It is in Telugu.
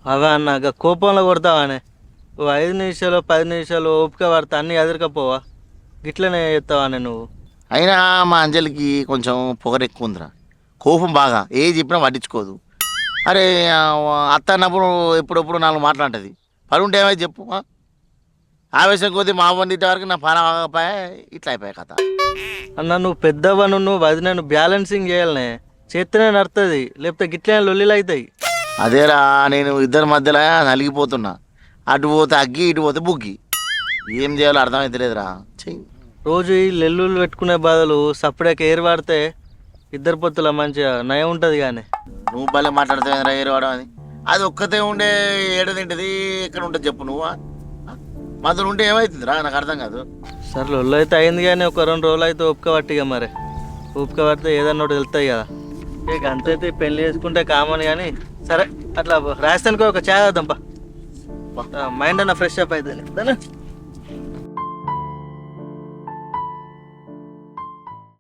అవే అన్నాక కోపంలో కొడతావానే ఓ 5 నిమిషాలు 10 నిమిషాలు ఓపిక పడతా అన్నీ ఎదురుకపోవా గిట్లనే చేస్తావానే నువ్వు. అయినా మా అంజలికి కొంచెం పొగరు ఎక్కువ ఉందిరా. కోపం బాగా ఏ చెప్పినా పట్టించుకోదు. అరే అత్త అన్నప్పుడు ఎప్పుడప్పుడు నాలుగు మాట్లాడుతుంది. పని ఉంటే ఏమైతే చెప్పు. ఆవేశం కొద్దీ మా అవ్వని తిట్టే వరకు నా పని ఆగపోయా, ఇట్లా అయిపోయాయి కథ. అన్న నువ్వు పెద్దవను నువ్వు వదినను బ్యాలెన్సింగ్ చేయాలనే చేస్తేనే నడుతుంది, లేకపోతే గిట్లనే లొల్లిలు అవుతాయి. అదేరా నేను ఇద్దరి మధ్యలో నలిగిపోతున్నా. అటు పోతే అగ్గి ఇటు పోతే బుగ్గి. ఏం చేయాలో అర్థమవుతలేదురా. చెయ్యి. రోజు ఈ లెల్లులు పెట్టుకునే బదులు సపరేట్గా ఏరు వాడితే ఇద్దరు పొత్తుల మంచిగా నయం ఉంటుంది. కానీ నువ్వు భలే మాట్లాడుతావేంద్రా ఏరవాడం అని. అది ఒక్కతే ఉండే ఏడ తింటది ఎక్కడ ఉంటుంది చెప్పు నువ్వు. మధ్యలో ఉంటే ఏమవుతుందిరా నాకు అర్థం కాదు. సరే లొల్లు అయితే అయింది, కానీ ఒక 2 రోజులు అయితే ఓపిక పట్టిగా మరి ఓపిక పడితే ఏదన్నా ఒకటి వెళ్తాయి కదా. ఇక అంతైతే పెళ్లి చేసుకుంటే కామన్. కానీ సరే అట్లా రాస్తానికి ఒక ఛాయ్ వద్దాంపా, మైండ్ అన్న ఫ్రెష్ అప్ అవుతుంది.